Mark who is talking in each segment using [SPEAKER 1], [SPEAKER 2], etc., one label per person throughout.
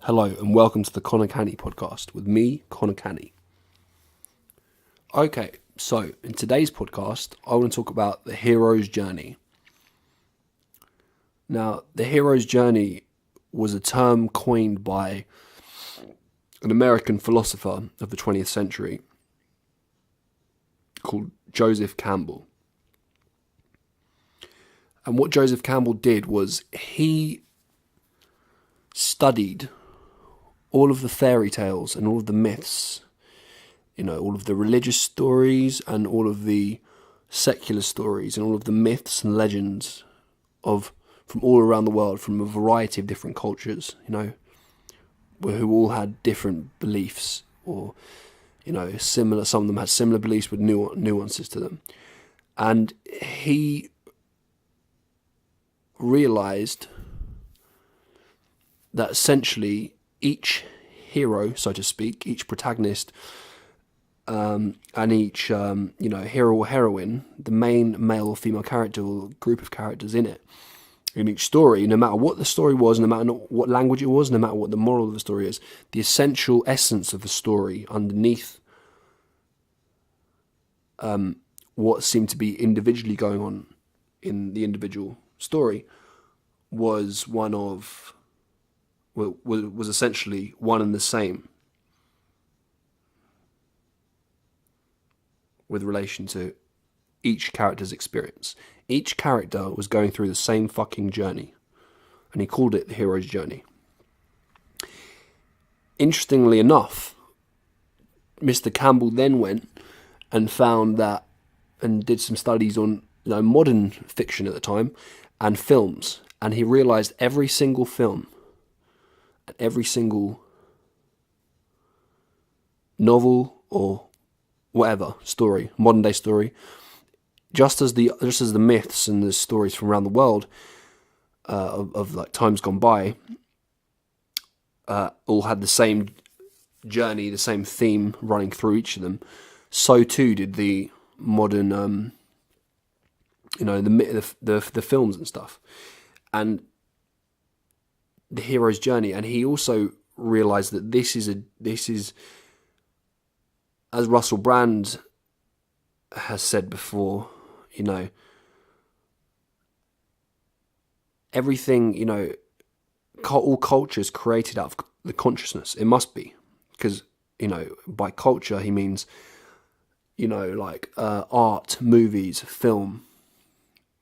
[SPEAKER 1] Hello and welcome to the Conor Canney podcast with me, Conor Canney. Okay, so in today's podcast, I want to talk about the hero's journey. Now, the hero's journey was a term coined by an American philosopher of the 20th century called Joseph Campbell. And what Joseph Campbell did was he studied all of the fairy tales and all of the myths, all of the religious stories and all of the secular stories and all of the myths and legends from all around the world, from a variety of different cultures, who all had different beliefs or, similar. Some of them had similar beliefs with nuances to them. And he realized that essentially each hero, so to speak, each protagonist, and each hero or heroine, the main male or female character or group of characters in it, in each story, no matter what the story was, no matter what language it was, no matter what the moral of the story is, the essential essence of the story underneath what seemed to be individually going on in the individual story was was essentially one and the same with relation to each character's experience. Each character was going through the same fucking journey, and he called it the hero's journey. Interestingly enough, Mr. Campbell then went and found that, and did some studies on modern fiction at the time and films, and he realized every single film, every single novel or whatever story, modern day story, just as the myths and the stories from around the world of like times gone by, all had the same journey, the same theme running through each of them. So too did the modern, the films and stuff, and the hero's journey. And he also realized that this is, as Russell Brand has said before, everything, all culture is created out of the consciousness. It must be, because, by culture he means, like art, movies, film,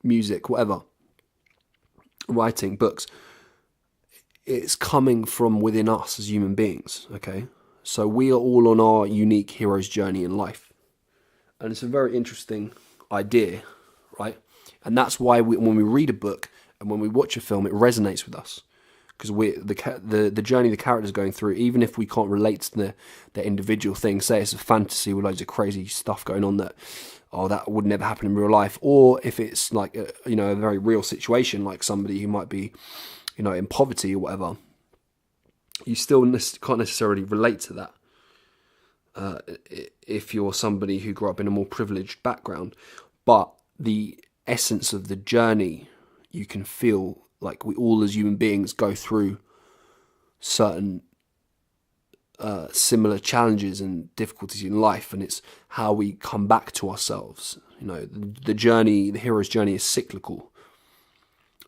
[SPEAKER 1] music, whatever, writing, books. It's coming from within us as human beings, okay? So we are all on our unique hero's journey in life. And it's a very interesting idea, right? And that's why when we read a book and when we watch a film, it resonates with us. Because the journey the character's going through, even if we can't relate to the individual thing, say it's a fantasy with loads of crazy stuff going on that would never happen in real life, or if it's like a very real situation, like somebody who might be, in poverty or whatever, you still can't necessarily relate to that if you're somebody who grew up in a more privileged background. But the essence of the journey, you can feel like we all as human beings go through certain similar challenges and difficulties in life, and it's how we come back to ourselves. The journey, the hero's journey, is cyclical.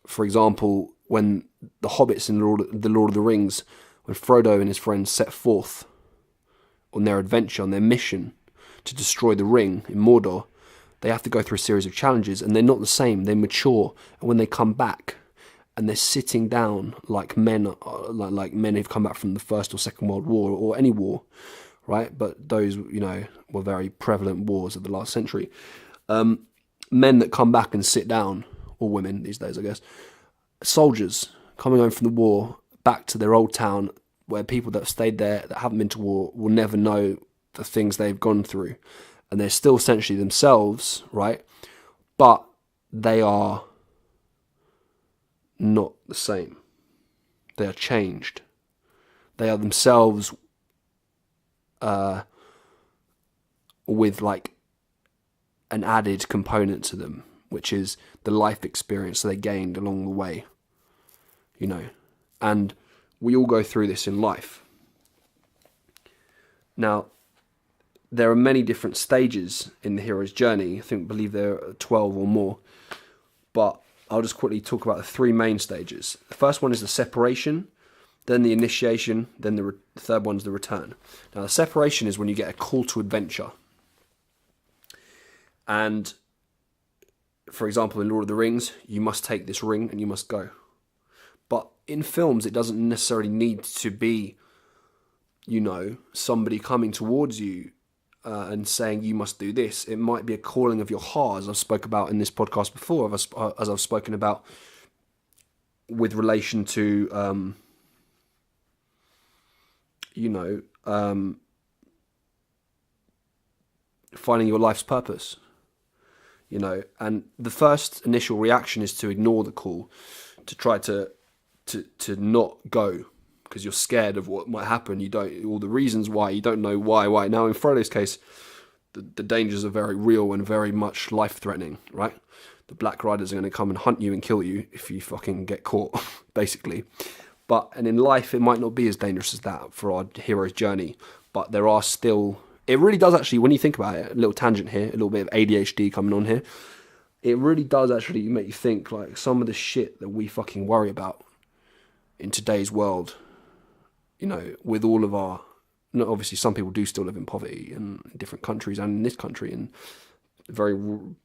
[SPEAKER 1] For example, when the hobbits in the Lord of the Rings, when Frodo and his friends set forth on their adventure, on their mission to destroy the ring in Mordor, they have to go through a series of challenges, and they're not the same. They mature, and when they come back, and they're sitting down like men, like men who've come back from the First or Second World War, or any war, right? But those, were very prevalent wars of the last century. Men that come back and sit down, or women these days, I guess, soldiers coming home from the war, back to their old town, where people that have stayed there, that haven't been to war, will never know the things they've gone through. And they're still essentially themselves, right? But they are not the same. They are changed. They are themselves with like an added component to them, which is the life experience they gained along the way, And we all go through this in life. Now, there are many different stages in the hero's journey. I believe there are 12 or more. But I'll just quickly talk about the three main stages. The first one is the separation, then the initiation, then the third one's the return. Now, the separation is when you get a call to adventure. And, for example, in Lord of the Rings, you must take this ring and you must go. But in films, it doesn't necessarily need to be, somebody coming towards you and saying you must do this. It might be a calling of your heart, as I've spoke about in this podcast before, as I've spoken about with relation to, finding your life's purpose. And the first initial reaction is to ignore the call, to try to not go, because you're scared of what might happen. You don't, all the reasons why, you don't know why. Now, in Frodo's case, the dangers are very real and very much life-threatening, right? The Black Riders are going to come and hunt you and kill you if you fucking get caught, basically. And in life, it might not be as dangerous as that for our hero's journey, but there are still... It really does actually, when you think about it, a little tangent here, a little bit of ADHD coming on here, it really does actually make you think, like, some of the shit that we fucking worry about in today's world, with all of our... obviously, some people do still live in poverty in different countries and in this country, and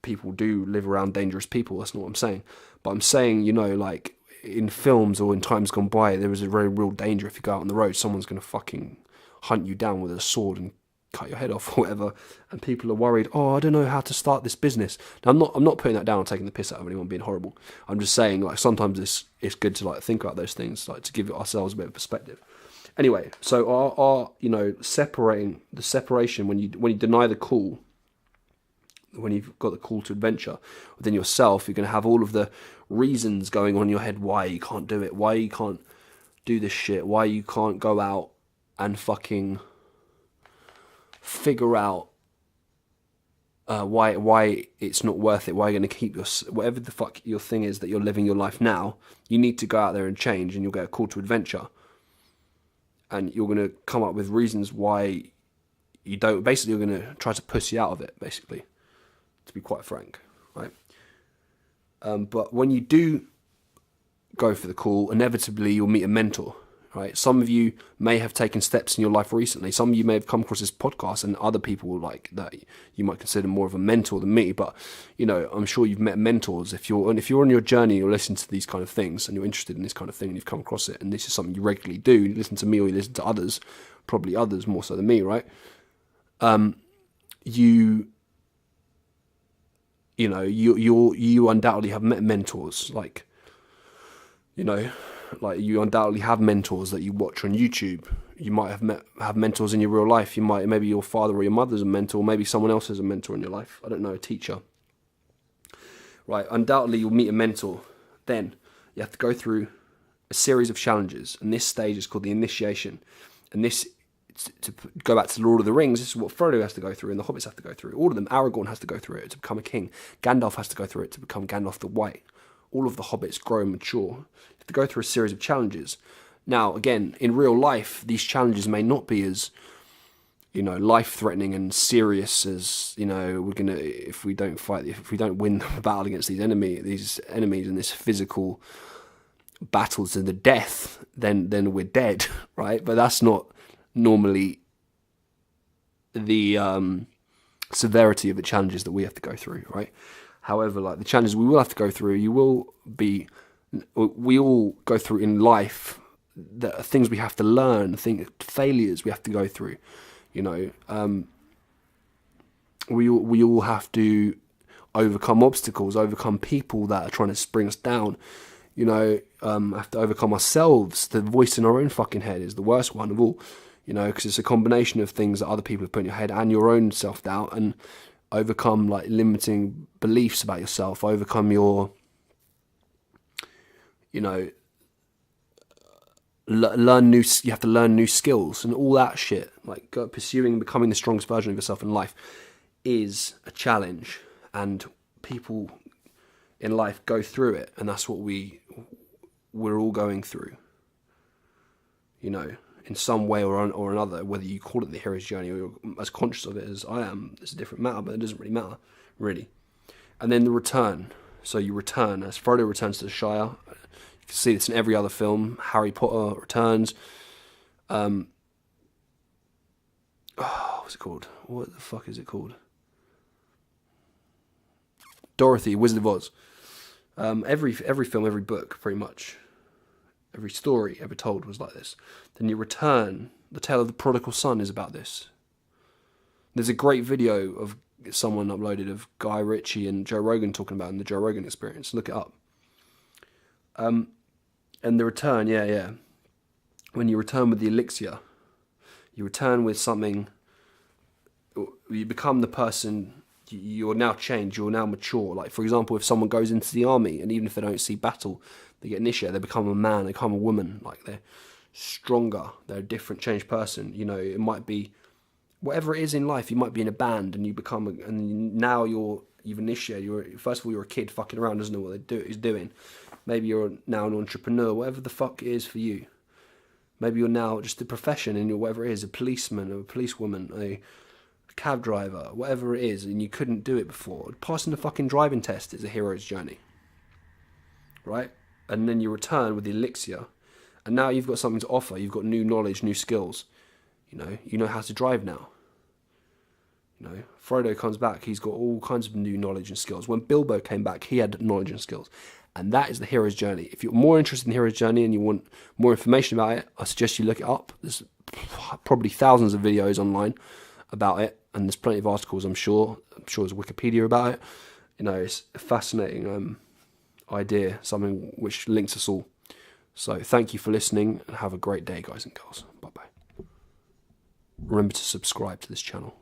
[SPEAKER 1] people do live around dangerous people. That's not what I'm saying. But I'm saying, like, in films or in times gone by, there is a very real danger. If you go out on the road, someone's going to fucking hunt you down with a sword and cut your head off or whatever, and people are worried, I don't know how to start this business. Now, I'm not putting that down or taking the piss out of anyone being horrible. I'm just saying, like, sometimes it's good to, like, think about those things, like, to give ourselves a bit of perspective. Anyway, so our separation when you deny the call, when you've got the call to adventure within yourself, you're going to have all of the reasons going on in your head why you can't do it, why you can't do this shit, why you can't go out and fucking figure out why it's not worth it, why you're going to keep whatever the fuck your thing is that you're living your life now. You need to go out there and change, and you'll get a call to adventure, and you're going to come up with reasons why you don't. Basically, you're going to try to pussy out of it, basically, to be quite frank, right? But when you do go for the call, inevitably you'll meet a mentor, right? Some of you may have taken steps in your life recently. Some of you may have come across this podcast, and other people like that you might consider more of a mentor than me. But I'm sure you've met mentors. If you're on your journey, you're listening to these kind of things, and you're interested in this kind of thing, and you've come across it, and this is something you regularly do. You listen to me, or you listen to others, probably others more so than me, right? You undoubtedly have met mentors, like you undoubtedly have mentors that you watch on YouTube. You might have mentors in your real life. Maybe your father or your mother's a mentor, maybe someone else is a mentor in your life. I don't know, a teacher. Right, undoubtedly you'll meet a mentor. Then you have to go through a series of challenges, and this stage is called the initiation. And this, to go back to the Lord of the Rings, this is what Frodo has to go through, and the hobbits have to go through. All of them. Aragorn has to go through it to become a king. Gandalf has to go through it to become Gandalf the White. All of the hobbits grow and mature. You have to go through a series of challenges. Now, again, in real life, these challenges may not be as, life-threatening and serious as, if we don't win the battle against these enemies in this physical battle to the death, then we're dead, right? But that's not normally the severity of the challenges that we have to go through, right? However, like the challenges we will have to go through, we all go through in life, that are things we have to learn, failures we have to go through, we all have to overcome obstacles, overcome people that are trying to bring us down, have to overcome ourselves. The voice in our own fucking head is the worst one of all, because it's a combination of things that other people have put in your head and your own self-doubt, and overcome like limiting beliefs about yourself, overcome your, you have to learn new skills and all that shit. Like pursuing, becoming the strongest version of yourself in life is a challenge, and people in life go through it, and that's what we're all going through. you know, in some way or another, whether you call it the hero's journey or you're as conscious of it as I am, it's a different matter, but it doesn't really matter, really. And then the return. So you return, as Frodo returns to the Shire. You can see this in every other film. Harry Potter returns. What's it called? What the fuck is it called? Dorothy, Wizard of Oz. Every film, every book, pretty much, every story ever told was like this. Then you return. The Tale of the Prodigal Son is about this. There's a great video of someone uploaded of Guy Ritchie and Joe Rogan talking about it in the Joe Rogan Experience. Look it up. And the return, yeah. When you return with the elixir, you return with something. You become the person. You're now changed. You're now mature. Like, for example, if someone goes into the army and even if they don't see battle, they get initiated. They become a man. They become a woman. Like, they're stronger. They're a different, changed person. You know, it might be whatever it is in life. You might be in a band and you become, and now you've initiated. First of all, you're a kid fucking around, doesn't know what he's doing. Maybe you're now an entrepreneur. Whatever the fuck it is for you. Maybe you're now just a profession and you're whatever it is, a policeman or a policewoman, a cab driver, whatever it is, and you couldn't do it before. Passing the fucking driving test is a hero's journey, right? And then you return with the elixir, and now you've got something to offer. You've got new knowledge, new skills. You know how to drive now. Frodo comes back. He's got all kinds of new knowledge and skills. When Bilbo came back, he had knowledge and skills. And that is the hero's journey. If you're more interested in the hero's journey and you want more information about it, I suggest you look it up. There's probably thousands of videos online about it, and there's plenty of articles, I'm sure. There's Wikipedia about it. It's a fascinating idea, something which links us all. So thank you for listening, and have a great day, guys and girls. Bye-bye. Remember to subscribe to this channel.